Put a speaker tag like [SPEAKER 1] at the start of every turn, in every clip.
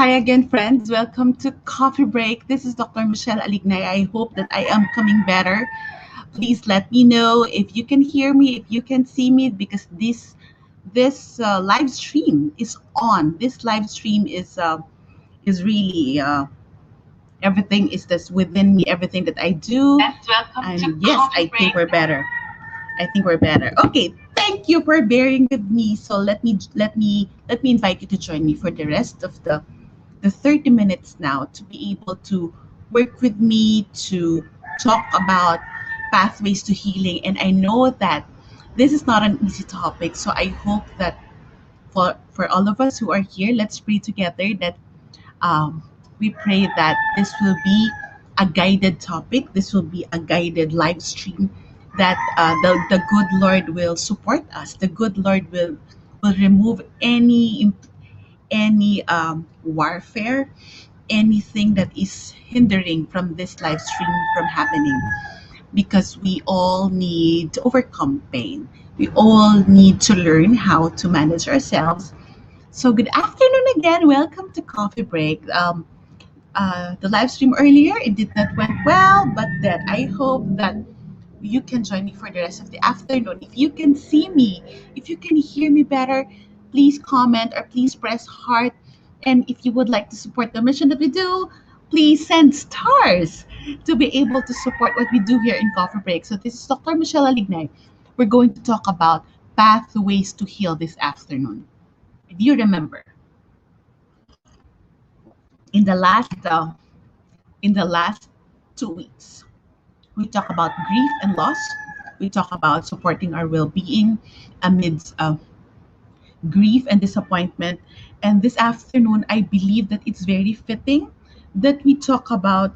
[SPEAKER 1] Hi again, friends. Welcome to Coffee Break. This is Dr. Michele Alignay. I hope that I am coming better. Please let me know if you can hear me, if you can see me, because this live stream is on. This live stream is really everything is this within me, everything that I do. And yes, I think we're better. I think we're better. Okay, thank you for bearing with me. So let me invite you to join me for the rest of the 30 minutes now to be able to work with me to talk about pathways to healing. And I know that this is not an easy topic, so I hope that for all of us who are here, let's pray together that um, we pray that this will be a guided topic. This will be a guided live stream. That the good Lord will support us. The good Lord will remove any warfare, anything that is hindering from this live stream from happening, because we all need to overcome pain. We all need to learn how to manage ourselves. So good afternoon again. Welcome to Coffee Break. The live stream earlier, it did not went well, but then I hope that you can join me for the rest of the afternoon. If you can see me, if you can hear me better, please comment or please press heart. And if you would like to support the mission that we do, please send stars to be able to support what we do here in Coffee Break. So this is Dr. Michele Alignay. We're going to talk about pathways to heal this afternoon. Do you remember in the last 2 weeks, we talk about grief and loss. We talk about supporting our well-being amidst grief and disappointment. And this afternoon, I believe that it's very fitting that we talk about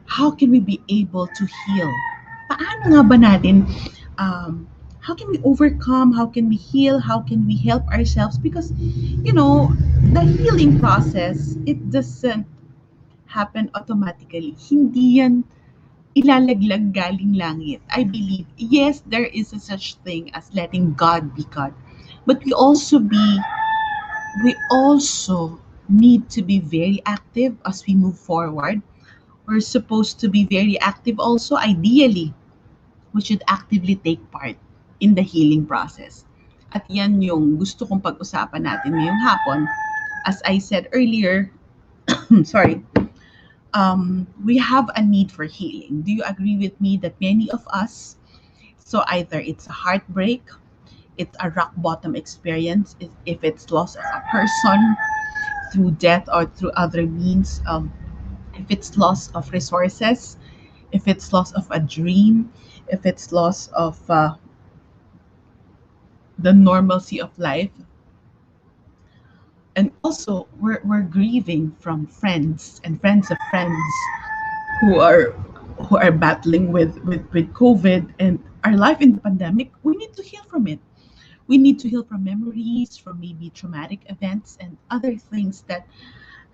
[SPEAKER 1] how can we be able to heal. Paano nga ba natin, how can we overcome, how can we heal, how can we help ourselves? Because, the healing process, it doesn't happen automatically. Hindi yan ilalaglag galing langit. I believe, yes, there is a such thing as letting God be God. But we also need to be very active as we move forward. We're supposed to be very active also. Ideally, we should actively take part in the healing process. At yan yung gusto kong pag-usapan natin ngayong hapon. As I said earlier, sorry, we have a need for healing. Do you agree with me that many of us, so either it's a heartbreak, it's a rock bottom experience, if it's loss of a person through death or through other means, if it's loss of resources, if it's loss of a dream, if it's loss of the normalcy of life, and also we're grieving from friends and friends of friends who are battling with COVID and our life in the pandemic. We need to heal from it. We need to heal from memories, from maybe traumatic events and other things that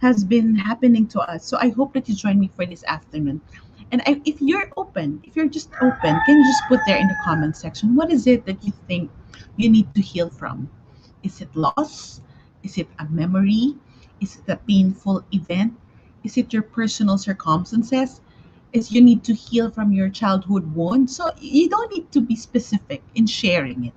[SPEAKER 1] has been happening to us. So I hope that you join me for this afternoon. And if you're open, if you're just open, can you just put there in the comment section, what is it that you think you need to heal from? Is it loss? Is it a memory? Is it a painful event? Is it your personal circumstances? Is you need to heal from your childhood wound? So you don't need to be specific in sharing it,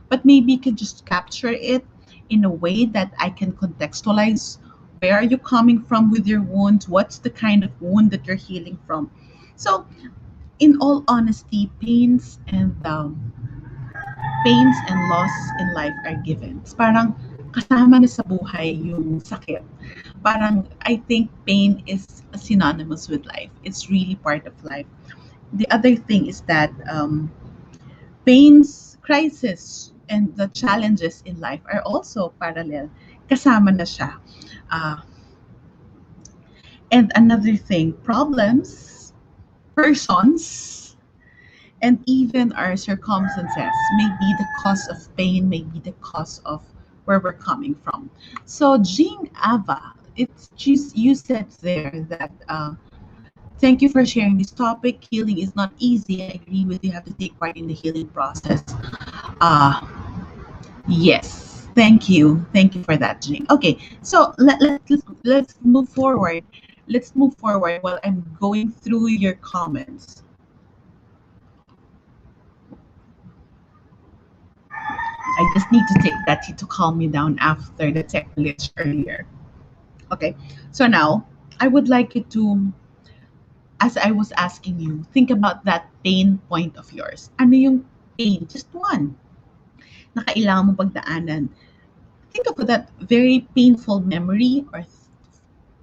[SPEAKER 1] but maybe you can just capture it in a way that I can contextualize where are you coming from with your wounds, what's the kind of wound that you're healing from. So in all honesty, pains and loss in life are given. It's parang kasama na sa buhay yung sakit. Parang I think pain is synonymous with life. It's really part of life. The other thing is that pains, crisis, and the challenges in life are also parallel. Kasama na siya. Uh, and another thing, problems, persons, and even our circumstances may be the cause of pain, may be the cause of where we're coming from. So, Jean Ava, it's just you said there that thank you for sharing this topic. Healing is not easy. I agree with you. You have to take part in the healing process. Uh, yes, Thank you for that, Jane. Okay, so let's move forward. Let's move forward while I'm going through your comments. I just need to take that tea to calm me down after the tech glitch earlier. Okay, so now I would like you to, as I was asking you, think about that pain point of yours. Ano yung pain? Just one na kailangan mo pagdaanan. Think of that very painful memory or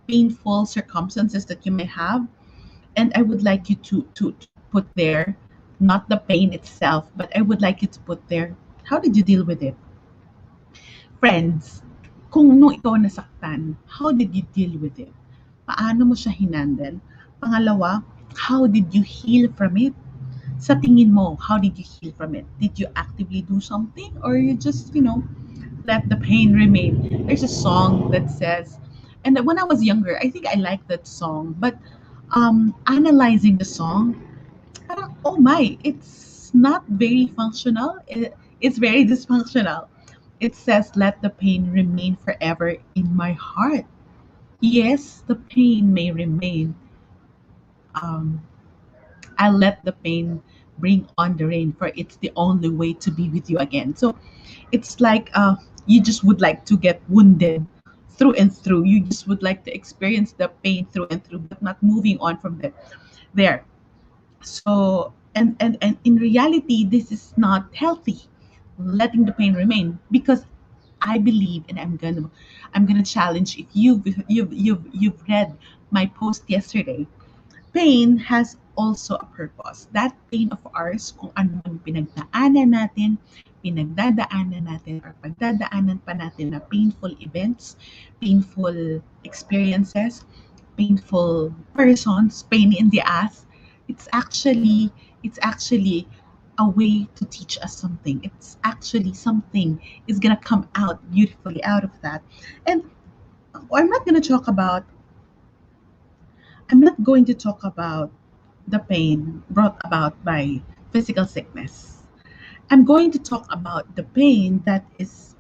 [SPEAKER 1] painful circumstances that you may have, and I would like you to put there not the pain itself, but I would like you to put there how did you deal with it. Friends, kung nung ikaw nasaktan, how did you deal with it? Paano mo siya hinandle? Pangalawa, how did you heal from it? Sa tingin mo, how did you heal from it? Did you actively do something or you just, let the pain remain? There's a song that says, and when I was younger, I think I liked that song, but analyzing the song, parang, oh my, it's not very functional. It's very dysfunctional. It says, let the pain remain forever in my heart. Yes, the pain may remain. Um, I'll let the pain bring on the rain, for it's the only way to be with you again. So it's like you just would like to get wounded through and through. You just would like to experience the pain through and through, but not moving on from there. So and in reality, this is not healthy. Letting the pain remain, because I believe, and I'm gonna challenge if you've read my post yesterday. Pain has also a purpose. That pain of ours, kung ano man pinagdaanan natin, pinagdadaanan natin, or pagdadaanan pa natin na painful events, painful experiences, painful persons, pain in the ass, it's actually a way to teach us something. It's actually something is gonna come out beautifully out of that. And I'm not gonna talk about I'm not going to talk about the pain brought about by physical sickness. I'm going to talk about the pain that is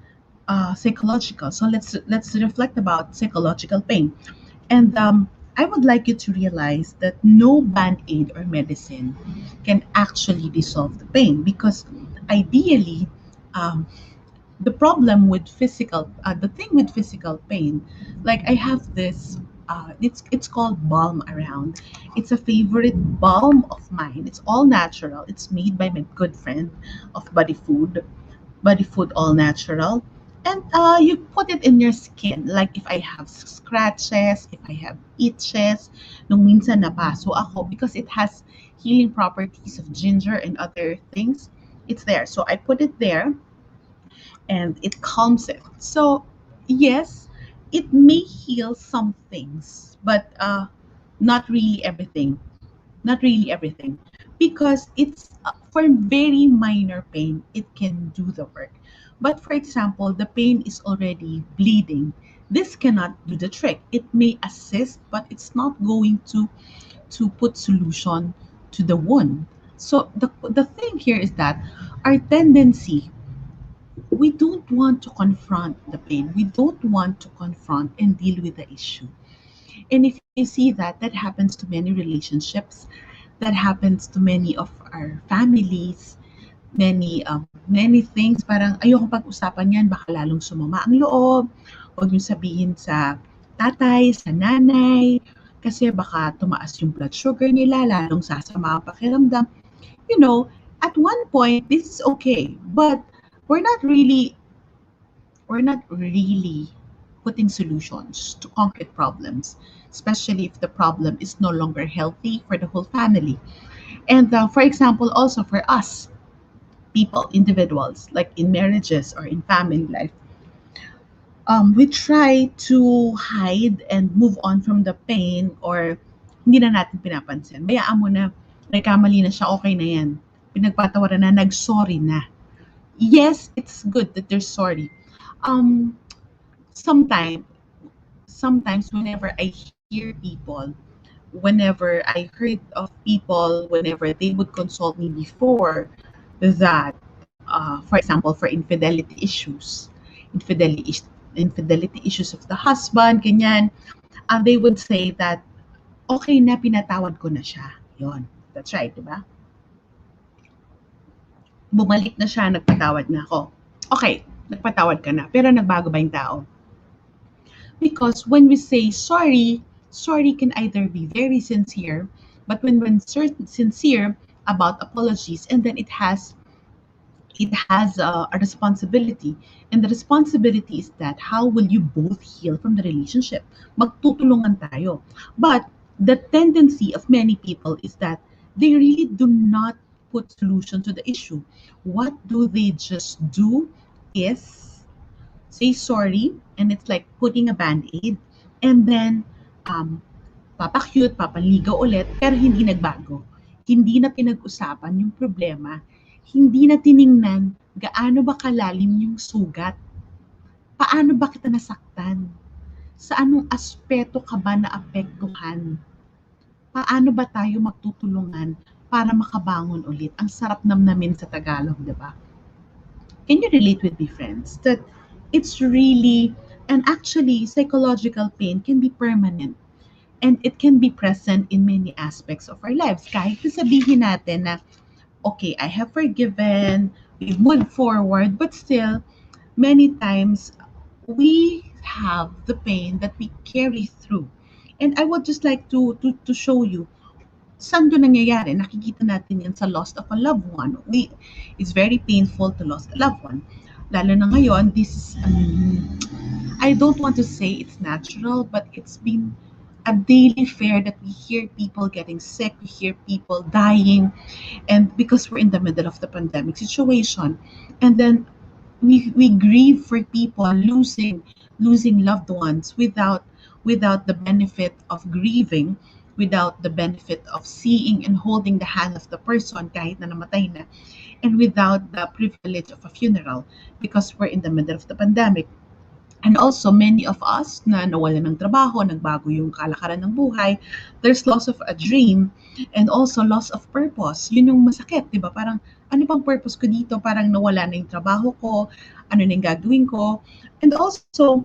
[SPEAKER 1] psychological. So let's reflect about psychological pain. And I would like you to realize that no band aid or medicine can actually dissolve the pain, because ideally, um, the thing with physical pain, like I have this, it's called balm around. It's a favorite balm of mine. It's all natural. It's made by my good friend of Body Food All Natural. And you put it in your skin. Like if I have scratches, if I have itches, nung minsan nabaso ako, because it has healing properties of ginger and other things. It's there. So I put it there and it calms it. So, yes, it may heal some things, but not really everything. Not really everything. Because it's for very minor pain, it can do the work. But for example, the pain is already bleeding. This cannot do the trick. It may assist, but it's not going to put solution to the wound. So the thing here is that our tendency, we don't want to confront the pain. We don't want to confront and deal with the issue. And if you see that, that happens to many relationships, that happens to many of our families, many things. Parang ayoko pag-usapan yan, baka lalong sumama ang loob. Huwag niyo sabihin sa tatay, sa nanay, kasi baka tumaas yung blood sugar nila, lalong sasama ang pakiramdam. At one point, this is okay, but we're not really we're not really putting solutions to concrete problems, especially if the problem is no longer healthy for the whole family. And for example, also for us, people, individuals, like in marriages or in family life, we try to hide and move on from the pain, or hindi na natin pinapansin. Bayaan mo na, nagkamali na siya, okay na yan. Pinagpatawaran na, nag-sorry na. Yes, it's good that they're sorry. Um, sometimes sometimes whenever I hear people, whenever I heard of people, whenever they would consult me before that, for example, for infidelity issues, infidelity, infidelity issues of the husband, ganyan, they would say that, okay na, pinatawad ko na siya. Yon. That's right, di ba? Bumalik na siya, nagpatawad na ako. Okay, nagpatawad ka na, pero nagbago ba yung tao? Because when we say sorry, sorry can either be very sincere, but when sincere about apologies, and then it has a responsibility, and the responsibility is that how will you both heal from the relationship? Magtutulungan tayo. But the tendency of many people is that they really do not put solution to the issue. What do they just do is say sorry, and it's like putting a band-aid, and then um, papa-cute, papaligaw ulit, pero hindi nagbago. Hindi na pinag-usapan yung problema. Hindi na tiningnan gaano ba kalalim yung sugat. Paano ba kita nasaktan? Sa anong aspeto ka ba naapektuhan? Paano ba tayo magtutulungan para makabangon ulit? Ang sarap namnamin sa Tagalog, di ba? Can you relate with me, friends? That it's really, and actually, psychological pain can be permanent. And it can be present in many aspects of our lives. Kahit sabihin natin na, okay, I have forgiven, we've moved forward, but still, many times, we have the pain that we carry through. And I would just like to show you, saan doon nangyayari? Nakikita natin yan sa loss of a loved one. It's very painful to lose a loved one. Lalo na ngayon, this is, I don't want to say it's natural, but it's been a daily fare that we hear people getting sick, we hear people dying, and because we're in the middle of the pandemic situation, and then we grieve for people losing loved ones without the benefit of grieving, without the benefit of seeing and holding the hand of the person kahit na namatay na, and without the privilege of a funeral because we're in the middle of the pandemic. And also, many of us na nawalan ng trabaho, nagbago yung kalakaran ng buhay, there's loss of a dream and also loss of purpose. Yun yung masakit, di ba? Parang, ano bang purpose ko dito? Parang nawala na yung trabaho ko, ano na yung gagawin ko? And also,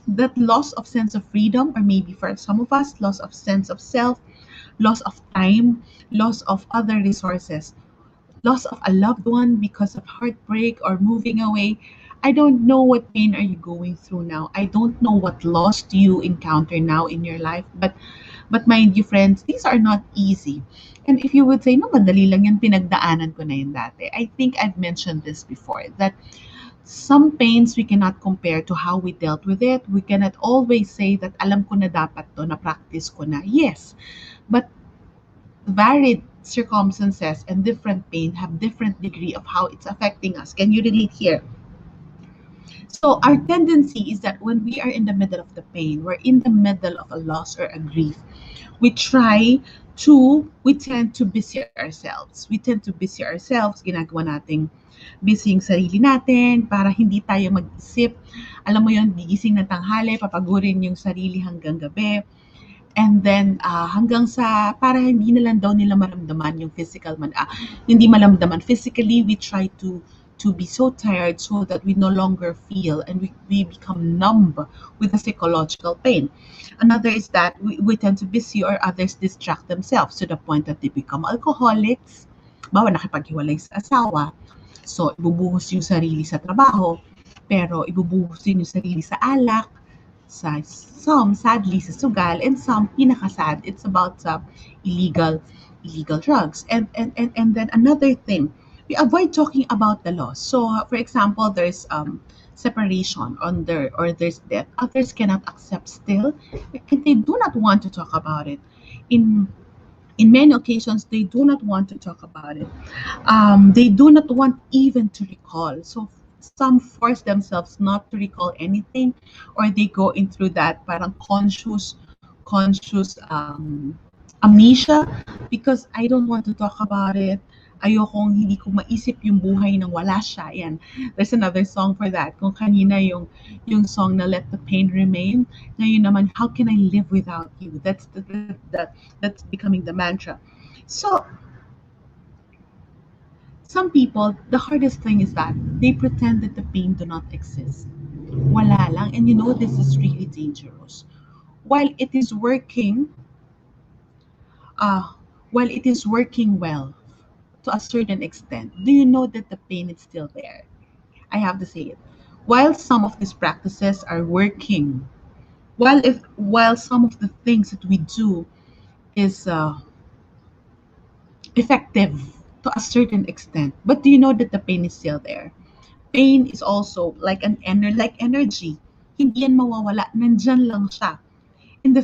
[SPEAKER 1] that loss of sense of freedom, or maybe for some of us, loss of sense of self, loss of time, loss of other resources, loss of a loved one because of heartbreak or moving away. I don't know what pain are you going through now. I don't know what loss do you encounter now in your life. But mind you, friends, these are not easy. And if you would say, no, madali lang yan, pinagdaanan ko na yun dati. I think I've mentioned this before, that some pains we cannot compare to how we dealt with it. We cannot always say that alam ko na dapat to, na practice ko na. Yes, but varied circumstances and different pain have different degree of how it's affecting us. Can you relate here? So our tendency is that when we are in the middle of the pain, we're in the middle of a loss or a grief, we tend to busy ourselves. We tend to busy ourselves, ginagawa nating busy yung sarili natin para hindi tayo mag-isip. Alam mo yun, gigising na tanghali, papagurin yung sarili hanggang gabi. And then hanggang sa para hindi na lang daw nila maramdaman yung hindi maramdaman physically, we try to be so tired so that we no longer feel, and we become numb with the psychological pain. Another is that we tend to busy, or others distract themselves to the point that they become alcoholics. Bawa nakipaghiwalay sa asawa, so ibubuhos yung sarili sa trabaho, pero ibubuhos din yung sarili sa alak, sa some sadly sa sugal, and some pinakasad it's about illegal drugs. And then another thing, we avoid talking about the loss. So for example, there's separation or there's death. Others cannot accept still, and they do not want to talk about it. In many occasions, they do not want to talk about it. They do not want even to recall. So some force themselves not to recall anything, or they go into that parang conscious amnesia, because I don't want to talk about it. Ayokong hindi ko maisip yung buhay nang wala siya. Yan. There's another song for that. Kung kanina yung song na Let the Pain Remain, ngayon naman, how can I live without you? That's becoming the mantra. So Some people, the hardest thing is that they pretend that the pain do not exist. Wala lang. And you know, this is really dangerous. While it is working, uh, while it is working well to a certain extent, do you know that the pain is still there? I have to say it. While some of these practices are working, while some of the things that we do is effective to a certain extent, but do you know that the pain is still there? Pain is also like like energy. Hindi yan mawawala. Nandyan lang siya. And the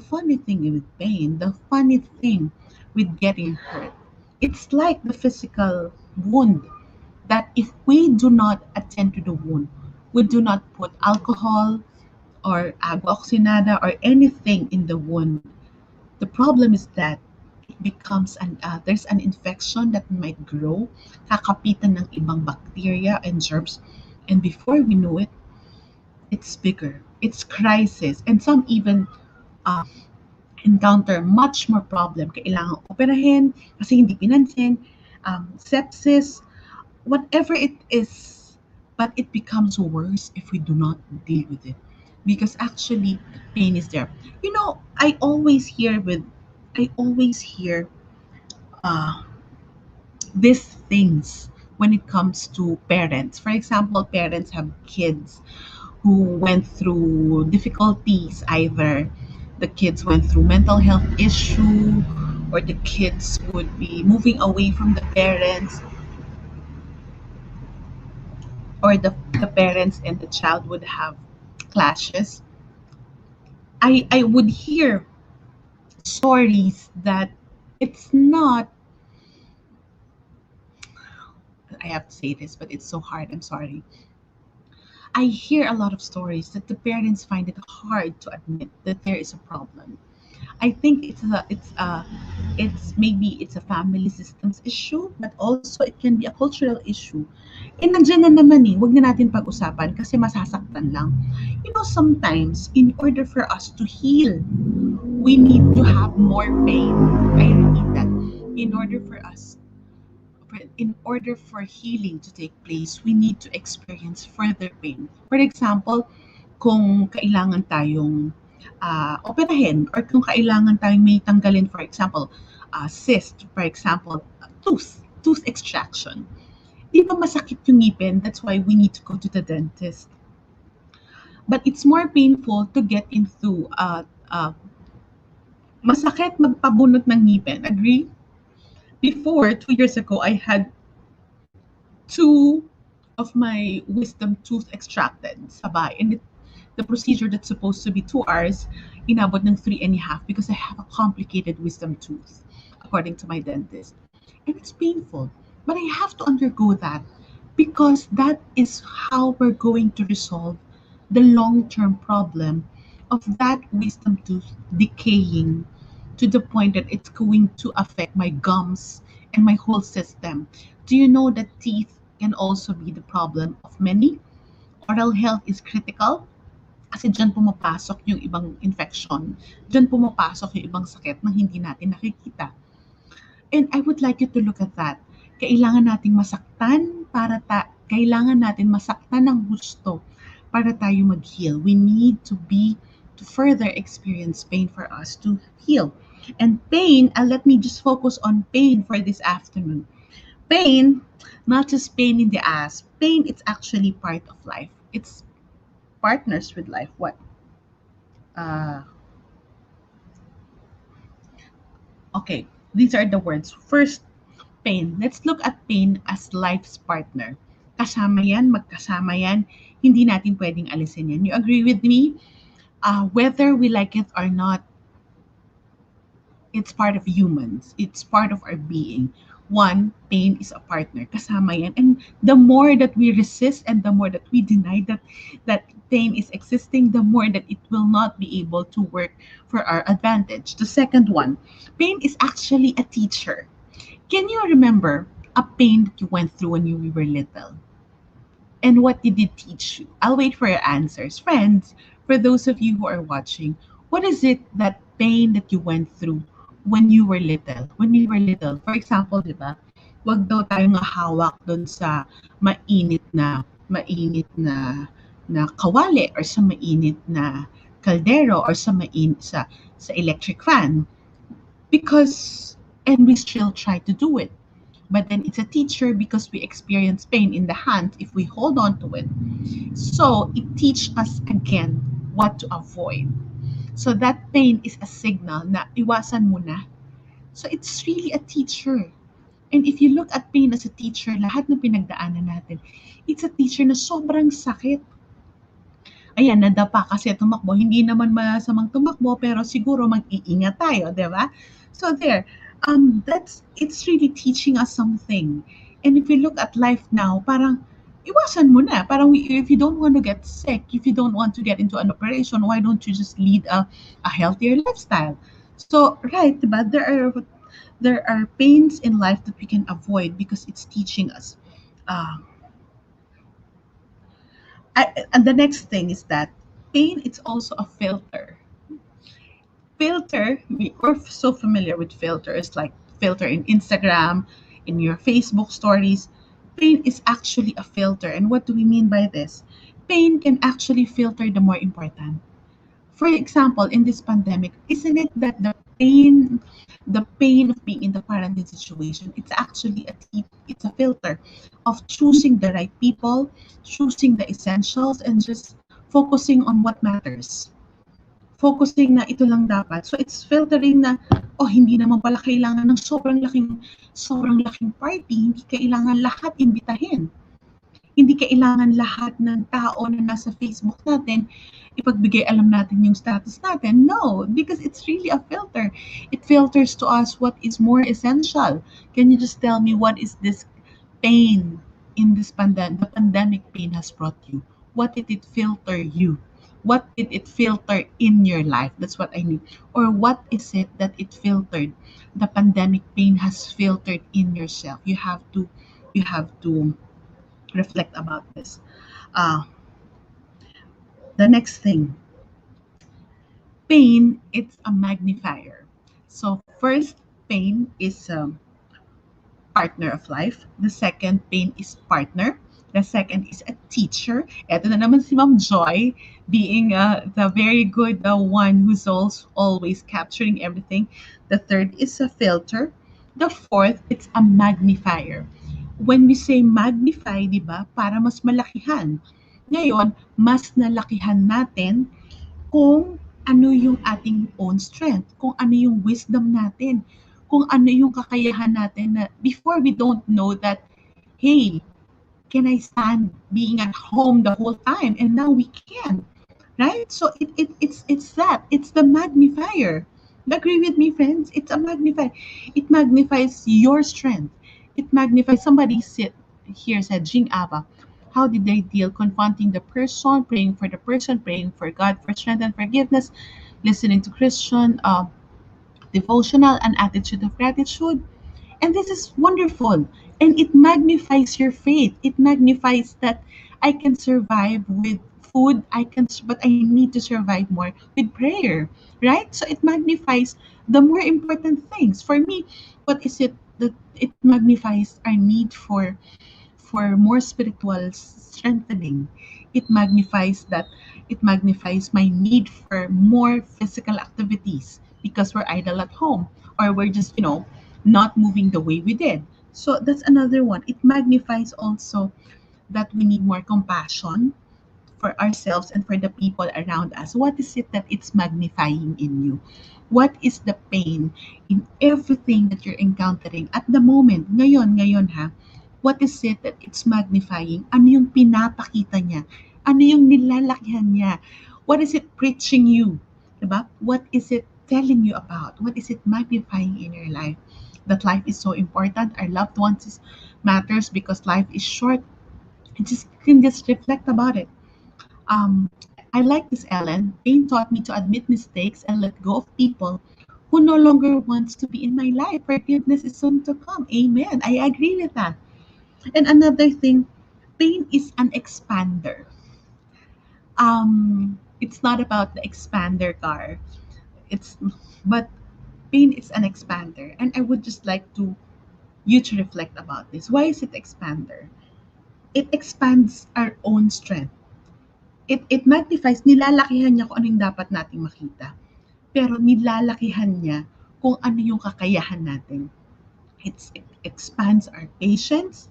[SPEAKER 1] funny thing with pain, the funny thing with getting hurt, it's like the physical wound that if we do not attend to the wound, we do not put alcohol or agua oxinada or anything in the wound, the problem is that it becomes there's an infection that might grow, kakapitan ng ibang bacteria and germs, and before we know it, it's bigger. It's crisis, and some even uh, encounter much more problem. Kailangan operahin kasi hindi pinansin, sepsis, whatever it is, but it becomes worse if we do not deal with it. Because actually, pain is there. You know, I always hear uh, these things when it comes to parents. For example, parents have kids who went through difficulties. Either the kids went through mental health issue, or the kids would be moving away from the parents, or the parents and the child would have clashes. I would hear stories that it's not, I have to say this, but it's so hard. I'm sorry. I hear a lot of stories that the parents find it hard to admit that there is a problem. I think it's a family systems issue, but also it can be a cultural issue. Eh, nandiyan na naman eh, wag na natin pag-usapan kasi masasaktan lang. You know, sometimes, in order for us to heal, we need to have more pain. I repeat that. In order for us, in order for healing to take place, we need to experience further pain. For example, kung kailangan tayong operahin, or kung kailangan tayong may tanggalin, for example, cyst, for example, tooth extraction. Di ba masakit yung ngipin? That's why we need to go to the dentist. But it's more painful to get into masakit magpabunot ng ngipin. Agree? Before, 2 years ago, I had two of my wisdom tooth extracted sabay. And the procedure that's supposed to be 2 hours, inabot ng 3.5 because I have a complicated wisdom tooth, according to my dentist. And it's painful. But I have to undergo that because that is how we're going to resolve the long-term problem of that wisdom tooth decaying to the point that it's going to affect my gums and my whole system. Do you know that teeth can also be the problem of many? Oral health is critical kasi diyan pumapasok yung ibang infection. Diyan pumapasok yung ibang sakit na hindi natin nakikita. And I would like you to look at that. Kailangan natin masaktan ng gusto para tayo mag-heal. We need to further experience pain for us to heal. And pain, let me just focus on pain for this afternoon. Pain, not just pain in the ass. Pain, it's actually part of life. It's partners with life. What? Uh, okay, these are the words. First, pain. Let's look at pain as life's partner. Kasama yan, magkasama yan. Hindi natin pwedeng alisin yan. You agree with me? Whether we like it or not, it's part of humans. It's part of our being. One, pain is a partner. Kasama yan. And the more that we resist and the more that we deny that pain is existing, the more that it will not be able to work for our advantage. The second one, pain is actually a teacher. Can you remember a pain that you went through when you were little? And what did it teach you? I'll wait for your answers. Friends, for those of you who are watching, what is it that pain that you went through when you were little? When you were little, for example, di ba? wag daw tayong hahawak dun sa mainit na kawali or sa mainit na kaldero or sa electric fan because and we still try to do it. But then it's a teacher because we experience pain in the hand if we hold on to it. So it teaches us again what to avoid. So that pain is a signal na iwasan mo na. So it's really a teacher. And if you look at pain as a teacher, lahat ng pinagdaanan natin, it's a teacher na sobrang sakit. Ayan, nadapa kasi tumakbo. Hindi naman masamang tumakbo, pero siguro mag-iingat tayo, di ba? So there, it's really teaching us something. And if you look at life now, parang iwasan mo na. Parang if you don't want to get sick, if you don't want to get into an operation, why don't you just lead a healthier lifestyle? So, right, diba? There are pains in life that we can avoid because it's teaching us. Uh, and the next thing is that pain is also a filter. We're so familiar with filters like filter in Instagram, in your Facebook stories. Pain is actually a filter. And what do we mean by this? Pain can actually filter the more important. For example, in this pandemic, isn't it that the pain of being in the quarantine situation, it's a filter of choosing the right people, choosing the essentials, and just focusing on what matters. Focusing na ito lang dapat. So it's filtering na, oh, hindi naman pala kailangan ng sobrang laking party, hindi kailangan lahat imbitahin. Hindi kailangan lahat ng tao na nasa Facebook natin ipagbigay alam natin yung status natin. No, because it's really a filter. It filters to us what is more essential. Can you just tell me what is this pain in this pandemic? The pandemic pain has brought you. What did it filter you? What did it filter in your life? That's what I mean. Or what is it that it filtered? The pandemic pain has filtered in yourself. You have to reflect about this. Uh, the next thing, pain, it's a magnifier. So first, pain is partner of life. The second, pain is partner. The second is a teacher. Ito na naman si Ma'am Joy, being the very good one who's also always capturing everything. The third is a filter. The fourth, it's a magnifier. When we say magnify, di ba, para mas malakihan. Ngayon, mas nalakihan natin kung ano yung ating own strength, kung ano yung wisdom natin, kung ano yung kakayahan natin na before we don't know that, hey, can I stand being at home the whole time? And now we can, right? So it's that. It's the magnifier. Agree with me, friends? It's a magnifier. It magnifies your strength. It magnifies somebody sit here said Jing Ava. How did they deal confronting the person, praying for the person, praying for God for strength and forgiveness, listening to Christian devotional and attitude of gratitude? And this is wonderful. And it magnifies your faith. It magnifies that I can survive with food, but I need to survive more with prayer, right? So it magnifies the more important things. For me, what is it that it magnifies our need for more spiritual strengthening. It magnifies my need for more physical activities because we're idle at home or we're just not moving the way we did. So that's another one. It magnifies also that we need more compassion for ourselves and for the people around us. What is it that it's magnifying in you? What is the pain in everything that you're encountering at the moment? Ngayon ha. What is it that it's magnifying? Ano yung pinapakita niya? Ano yung nilalakihan niya? What is it preaching you? Diba? What is it telling you about? What is it magnifying in your life? That life is so important. Our loved ones matters because life is short. You can just reflect about it. Um, I like this, Ellen. Pain taught me to admit mistakes and let go of people who no longer wants to be in my life. Forgiveness is soon to come. Amen. I agree with that. And another thing, pain is an expander. It's not about the expander car. It's but pain is an expander, and I would just like to you to reflect about this. Why is it expander? It expands our own strength. It magnifies, nilalakihan niya kung ano yung dapat nating makita. Pero nilalakihan niya kung ano yung kakayahan natin. It expands our patience,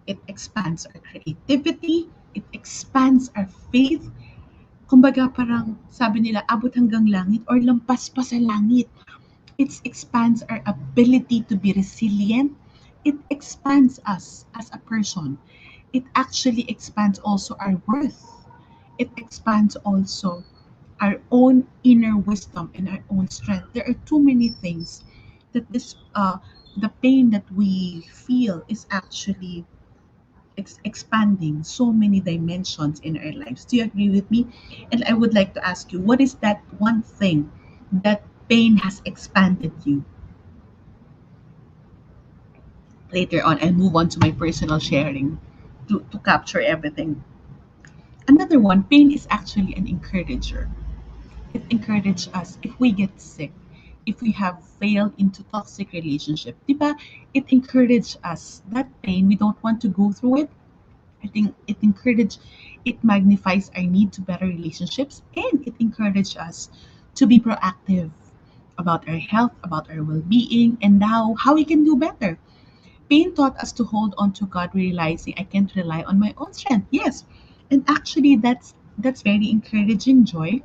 [SPEAKER 1] it expands our creativity, it expands our faith. Kumbaga parang sabi nila, abot hanggang langit or lampas pa sa langit. It expands our ability to be resilient. It expands us as a person. It actually expands also our worth. It expands also our own inner wisdom and our own strength. There are too many things that the pain that we feel is actually expanding so many dimensions in our lives. Do you agree with me? And I would like to ask you, what is that one thing that pain has expanded you? Later on, I'll move on to my personal sharing to capture everything. Another one, pain is actually an encourager. It encourages us if we get sick, if we have failed into toxic relationship. Diba? It encourages us. That pain, we don't want to go through it. I think it magnifies our need to better relationships, and it encourages us to be proactive about our health, about our well-being, and now how we can do better. Pain taught us to hold on to God, realizing I can't rely on my own strength. Yes, and actually that's very encouraging, Joy.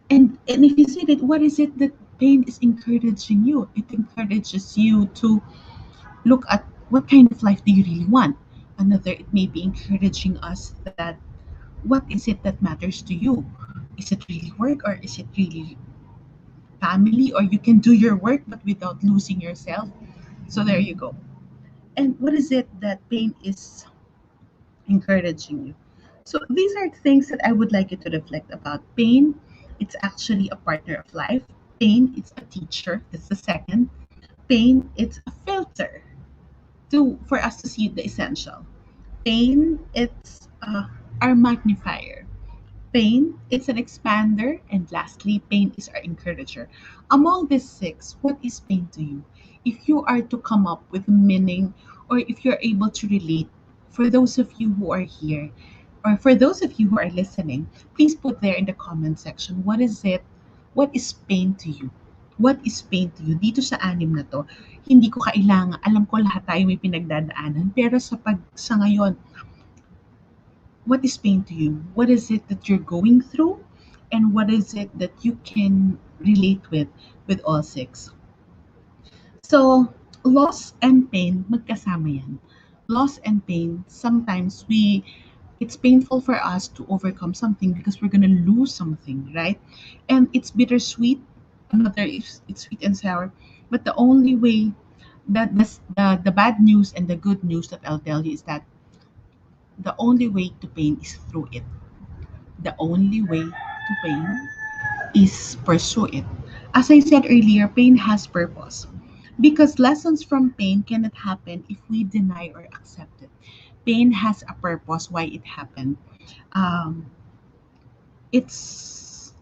[SPEAKER 1] And if you see that, what is it that pain is encouraging you? It encourages you to look at what kind of life do you really want. Another, it may be encouraging us that what is it that matters to you? Is it really work or is it really family? Or you can do your work but without losing yourself. So there you go. And what is it that pain is encouraging you? So these are things that I would like you to reflect about. Pain, it's actually a partner of life. Pain, it's a teacher. That's the second. Pain, it's a filter to for us to see the essential. Pain, it's our magnifier. Pain, it's an expander. And lastly, pain is our encourager. Among these six, what is pain to you? If you are to come up with meaning, or if you're able to relate, for those of you who are here, or for those of you who are listening, please put there in the comment section, what is it? What is pain to you? What is pain to you? Dito sa anim na to, hindi ko kailangan, alam ko lahat tayo may pinagdadaanan, pero sa ngayon, what is pain to you? What is it that you're going through? And what is it that you can relate with all six? So, loss and pain, magkasama yan. Loss and pain, sometimes it's painful for us to overcome something because we're gonna lose something, right? And it's bittersweet. Another, it's sweet and sour. But the only way that the bad news and the good news that I'll tell you is that the only way to pain is through it. The only way to pain is pursue it. As I said earlier, pain has purpose. Because lessons from pain cannot happen if we deny or accept it. Pain has a purpose why it happened. Um, it's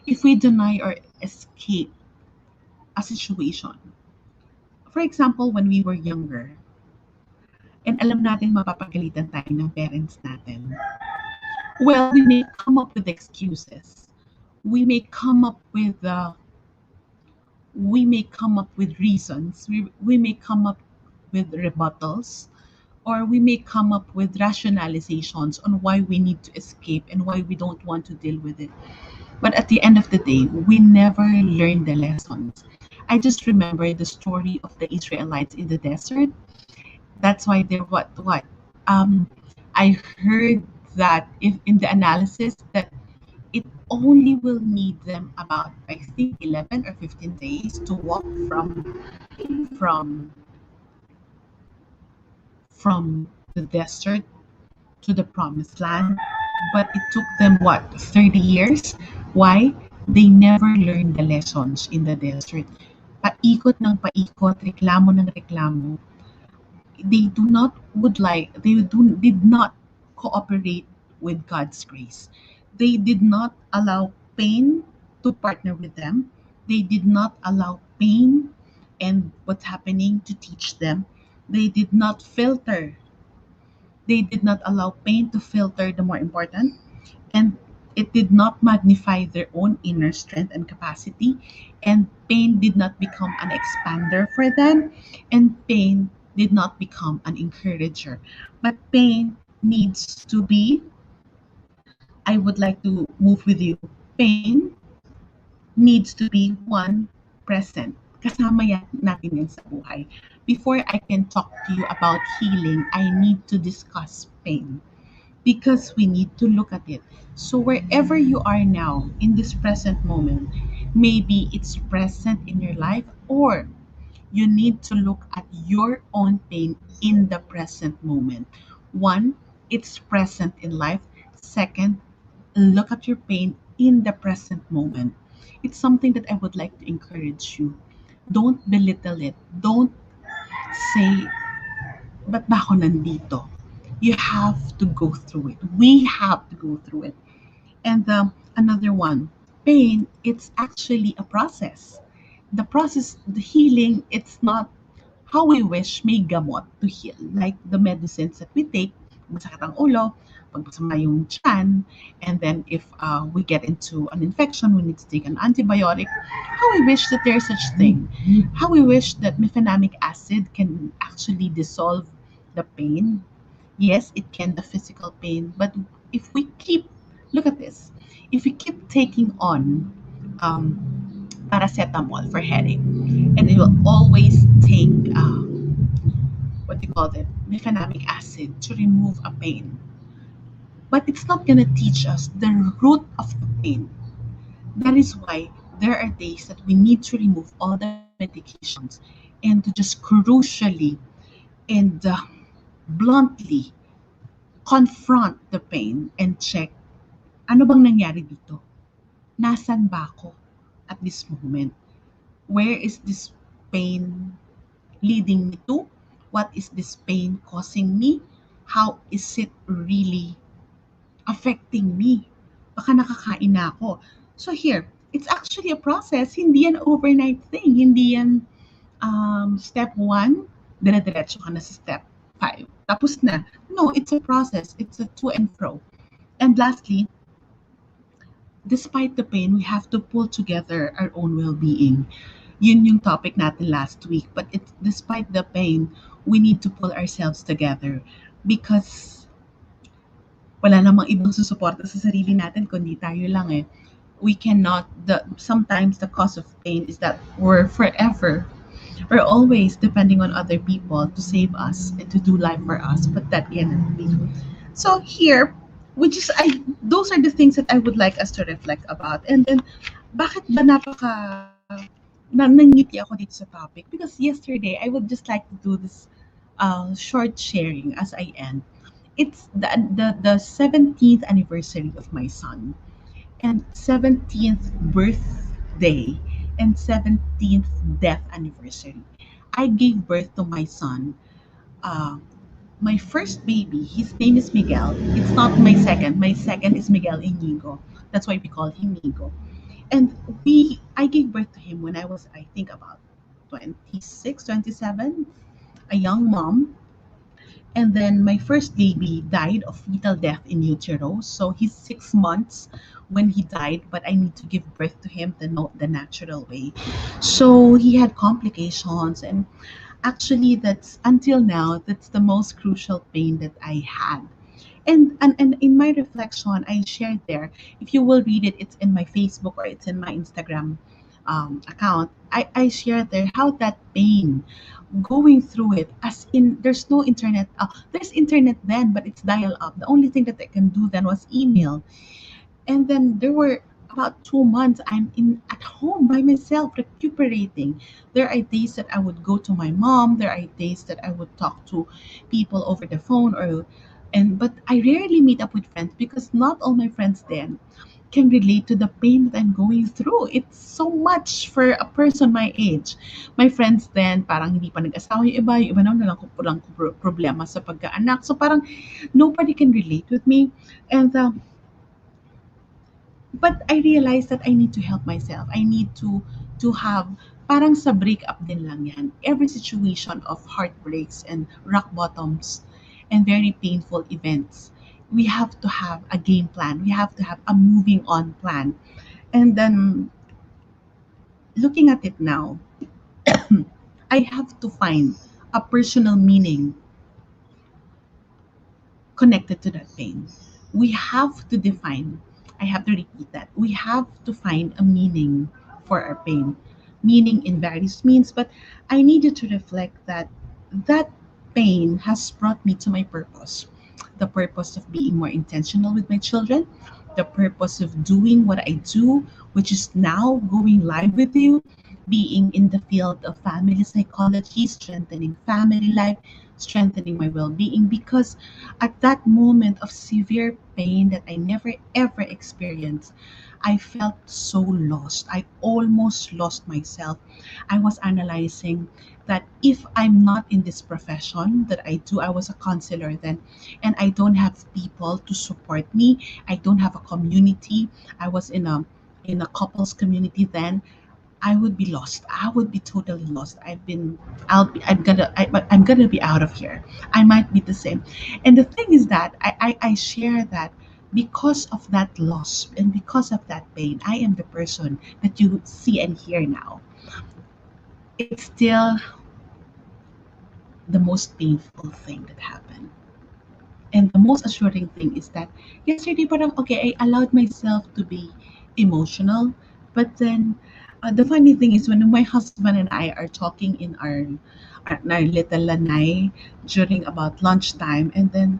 [SPEAKER 1] if we deny or escape a situation. For example, when we were younger, and alam natin mapapagalitan tayo ng parents natin. Well, we may come up with excuses. We may come up with reasons. We may come up with rebuttals, or we may come up with rationalizations on why we need to escape and why we don't want to deal with it. But at the end of the day, we never learn the lessons. I just remember the story of the Israelites in the desert. That's why they're what I heard that if in the analysis that it only will need them about, I think, 11 or 15 days to walk from from the desert to the promised land, but it took them what, 30 years? Why? They never learned the lessons in the desert. Paikot ng paikot, reklamo ng reklamo. They did not cooperate with God's grace. They did not allow pain to partner with them. They did not allow pain And what's happening to teach them? They did not filter, they did not allow pain to filter the more important, and it did not magnify their own inner strength and capacity. And pain did not become an expander for them, and pain did not become an encourager. But pain needs to be, I would like to move with you. Pain needs to be one, present. Kasama natin yan sa buhay. Before I can talk to you about healing, I need to discuss pain because we need to look at it. So wherever you are now in this present moment, maybe it's present in your life, or you need to look at your own pain in the present moment. One, it's present in life. Second, look at your pain in the present moment. It's something that I would like to encourage you. Don't belittle it. Don't say, ba't ba ako nandito? You have to go through it. We have to go through it. And another one, pain, it's actually a process. The process, the healing, it's not how we wish may gamot to heal. Like the medicines that we take, masakit ang ulo, pag masama yung tiyan, and then if we get into an infection, we need to take an antibiotic. How we wish that there's such thing. How we wish that mefenamic acid can actually dissolve the pain. Yes, it can, the physical pain, but if we keep, look at this, if we keep taking on um, paracetamol for headache, and it will always take what do you call it, mefenamic acid to remove a pain, but it's not going to teach us the root of the pain. That is why there are days that we need to remove all the medications and to just crucially and bluntly confront the pain and check, ano bang nangyari dito? Nasan ba ako at this moment? Where is this pain leading me to? What is this pain causing me? How is it really affecting me? Baka nakakain na ako. So here, it's actually a process. Hindi yan overnight thing. Hindi yan step 1, dire-diretso ka na sa step 5. Tapos na. No, it's a process. It's a to and fro. And lastly, despite the pain, we have to pull together our own well-being. Yun yung topic natin last week. But it's despite the pain, we need to pull ourselves together because wala namang ibang susuporta sa sarili natin kundi tayo lang eh. We cannot, sometimes the cause of pain is that we're always depending on other people to save us and to do life for us, but that cannot be. So here, those are the things that I would like us to reflect about. And then, bakit ba nangiti ako dito sa topic? Because yesterday, I would just like to do this short sharing as I end. It's the 17th anniversary of my son, and 17th birthday, and 17th death anniversary. I gave birth to my son, uh, my first baby. His name is Miguel. It's not my second. My second is Miguel Inigo. That's why we call him Nigo. And I gave birth to him when I was, I think, about 26, 27, a young mom. And then my first baby died of fetal death in utero. So he's 6 months when he died, but I need to give birth to him the natural way. So he had complications, and actually that's until now, that's the most crucial pain that I had. And in my reflection, I shared there. If you will read it, it's in my Facebook or it's in my Instagram account. I shared there how that pain, going through it, as in there's no internet. There's internet then, but it's dial up. The only thing that I can do then was email. And then there were about 2 months I'm in at home by myself recuperating. There are days that I would go to my mom. There are days that I would talk to people over the phone, but I rarely meet up with friends because not all my friends then can relate to the pain that I'm going through. It's so much for a person my age. My friends then, parang hindi pa nag-asawa yung iba naman walang problema sa pagkaanak. So parang nobody can relate with me. And but I realized that I need to help myself. I need to to have, parang sa breakup din lang yan. Every situation of heartbreaks and rock bottoms and very painful events, we have to have a game plan. We have to have a moving on plan. And then looking at it now, I have to find a personal meaning connected to that pain. We have to define, I have to repeat that. We have to find a meaning for our pain. Meaning in various means, but I needed to reflect that that pain has brought me to my purpose. The purpose of being more intentional with my children, the purpose of doing what I do, which is now going live with you, being in the field of family psychology, strengthening family life, strengthening my well being, because at that moment of severe pain that I never ever experienced, I felt so lost. I almost lost myself. I was analyzing that if I'm not in this profession that I do, I was a counselor then, and I don't have people to support me. I don't have a community. I was in a couples community then. I would be lost. I would be totally lost. I'm gonna be out of here. I might be the same. And the thing is that I share that because of that loss and because of that pain, I am the person that you see and hear now. It's still the most painful thing that happened. And the most assuring thing is that yesterday, parang, okay, I allowed myself to be emotional. But then the funny thing is when my husband and I are talking in our little lanai during about lunchtime, and then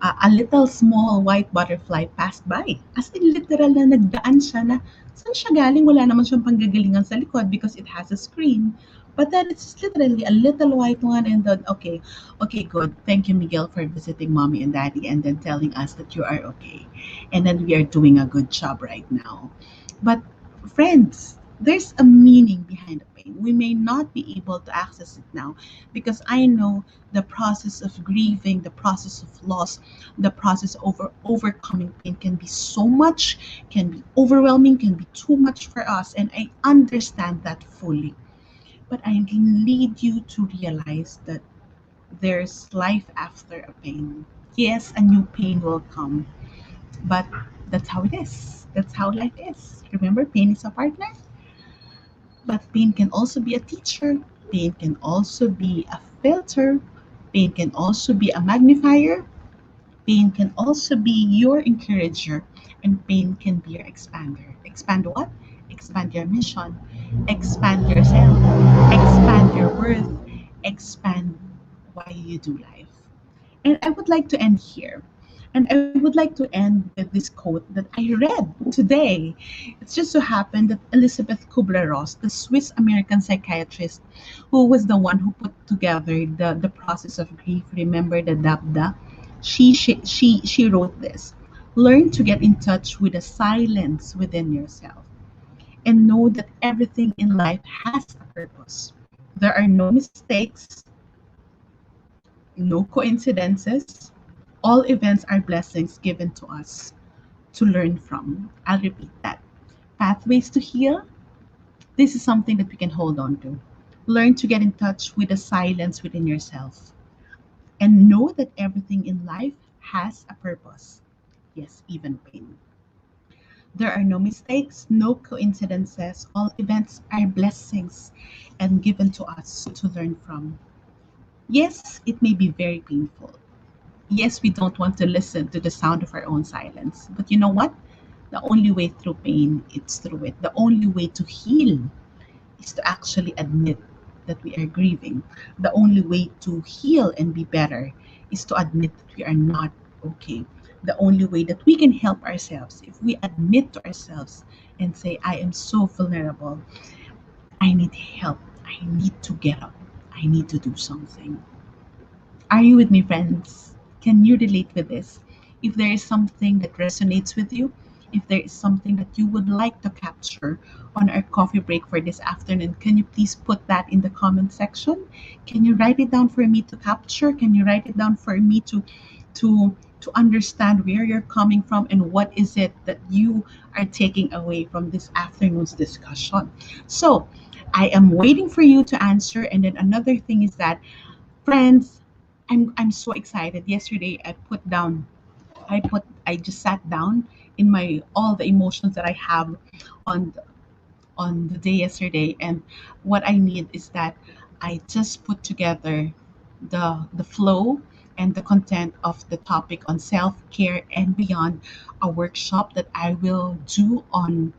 [SPEAKER 1] a little small white butterfly passed by. As in literal na nagdaan siya na saan siya galing? Wala naman siyang panggagalingan sa likod because it has a screen. But then it's literally a little white one, and then okay, okay, good. Thank you, Miguel, for visiting mommy and daddy and then telling us that you are okay. And then we are doing a good job right now. But, friends, there's a meaning behind the pain. We may not be able to access it now because I know the process of grieving, the process of loss, the process over overcoming pain can be so much, can be overwhelming, can be too much for us. And I understand that fully. But I need you to realize that there's life after a pain. Yes, a new pain will come, but that's how it is. That's how life is. Remember, pain is a partner, but pain can also be a teacher. Pain can also be a filter. Pain can also be a magnifier. Pain can also be your encourager, and pain can be your expander. Expand what? Expand your mission, expand yourself, expand your worth, expand why you do life. And I would like to end here. And I would like to end with this quote that I read today. It's just so happened that Elizabeth Kubler-Ross, the Swiss American psychiatrist who was the one who put together the process of grief, remember the DAPDA, she wrote this. Learn to get in touch with the silence within yourself and know that everything in life has a purpose. There are no mistakes, no coincidences. All events are blessings given to us to learn from. I'll repeat that. Pathways to heal. This is something that we can hold on to. Learn to get in touch with the silence within yourself and know that everything in life has a purpose. Yes, even pain. There are no mistakes, no coincidences. All events are blessings and given to us to learn from. Yes, it may be very painful. Yes, we don't want to listen to the sound of our own silence. But you know what? The only way through pain is through it. The only way to heal is to actually admit that we are grieving. The only way to heal and be better is to admit that we are not okay. The only way that we can help ourselves if we admit to ourselves and say, I am so vulnerable. I need help. I need to get up. I need to do something. Are you with me, friends? Can you relate with this? If there is something that resonates with you, if there is something that you would like to capture on our coffee break for this afternoon, can you please put that in the comment section? Can you write it down for me to capture? Can you write it down for me to to understand where you're coming from and what is it that you are taking away from this afternoon's discussion. So I am waiting for you to answer. And then another thing is that, friends, I'm so excited. Yesterday I just sat down in my all the emotions that I have on the day yesterday, and what I need is that I just put together the flow and the content of the topic on self-care and beyond, a workshop that I will do on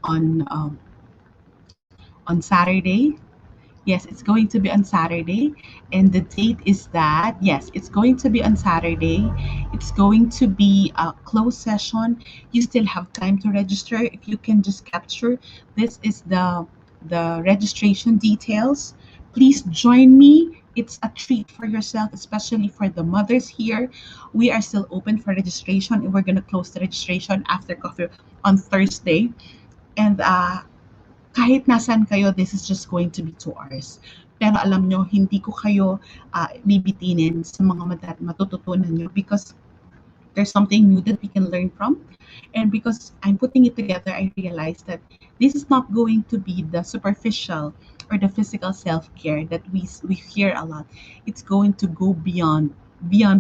[SPEAKER 1] um, on Saturday. Yes, it's going to be on Saturday. And the date is that, yes, it's going to be on Saturday. It's going to be a closed session. You still have time to register. If you can just capture, this is the registration details. Please join me. It's a treat for yourself, especially for the mothers here. We are still open for registration, and we're going to close the registration after coffee on Thursday. And kahit nasaan kayo, this is just going to be 2 hours. Pero alam nyo, hindi ko kayo bibitinin sa mga matututunan nyo, because there's something new that we can learn from. And because I'm putting it together, I realized that this is not going to be the superficial or the physical self-care that we hear a lot. It's going to go beyond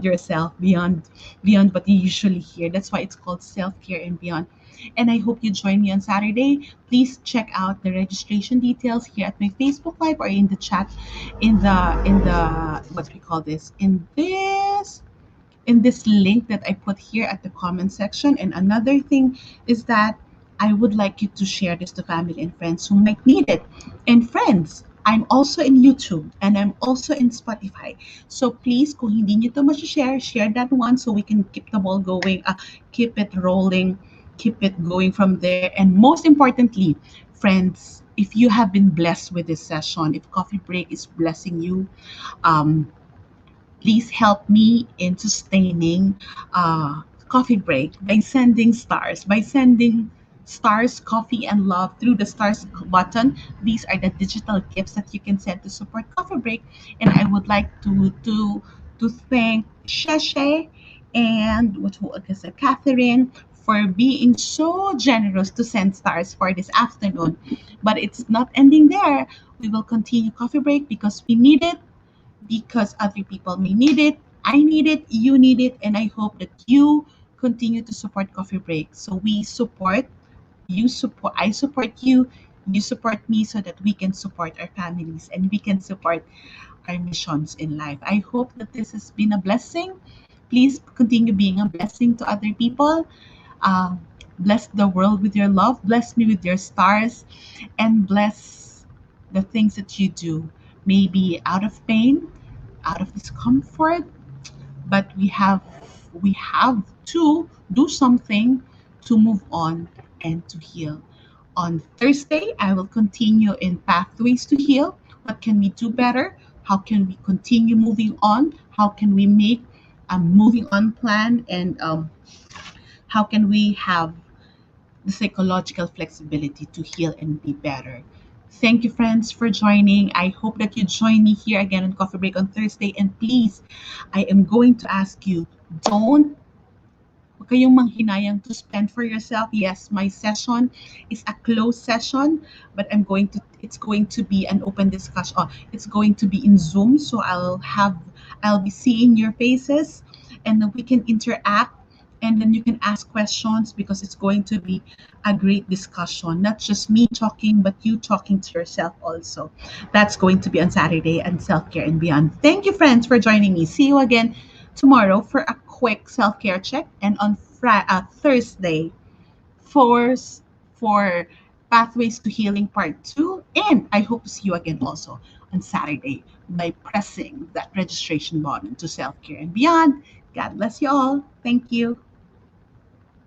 [SPEAKER 1] yourself, beyond what you usually hear. That's why it's called self-care and beyond. And I hope you join me on Saturday. Please check out the registration details here at my Facebook Live or in the chat, in the what we call this, in this link that I put here at the comment section. And another thing is that I would like you to share this to family and friends who might need it. And friends, I'm also in YouTube and I'm also in Spotify. So please, kung hindi nyo to share, share that one so we can keep the ball going, keep it rolling, keep it going from there. And most importantly, friends, if you have been blessed with this session, if Coffee Break is blessing you, um, please help me in sustaining Coffee Break by sending stars, coffee, and love through the stars button. These are the digital gifts that you can send to support Coffee Break. And I would like to thank Sheshe and what is it, Catherine, for being so generous to send stars for this afternoon. But it's not ending there. We will continue Coffee Break because we need it, because other people may need it. I need it, you need it, and I hope that you continue to support Coffee Break. So we support, I support you support me, so that we can support our families and we can support our missions in life. I hope that this has been a blessing. Please continue being a blessing to other people. Uh, Bless the world with your love. Bless me with your stars, and bless the things that you do. Maybe out of pain, out of discomfort, but we have to do something to move on and to heal. On Thursday, I will continue in Pathways to Heal. What can we do better? How can we continue moving on? How can we make a moving on plan? And how can we have the psychological flexibility to heal and be better? Thank you, friends, for joining. I hope that you join me here again on Coffee Break on Thursday. And please, I am going to ask you, don't huwag kayong manghinayang to spend for yourself. Yes, my session is a closed session, but it's going to be an open discussion. Oh, it's going to be in Zoom, so I'll be seeing your faces, and then we can interact, and then you can ask questions, because it's going to be a great discussion. Not just me talking, but you talking to yourself also. That's going to be on Saturday and Self-Care and Beyond. Thank you, friends, for joining me. See you again tomorrow for a quick self-care check, and on Thursday for for Pathways to Healing Part 2. And I hope to see you again also on Saturday by pressing that registration button to Self-Care and Beyond. God bless you all. Thank you.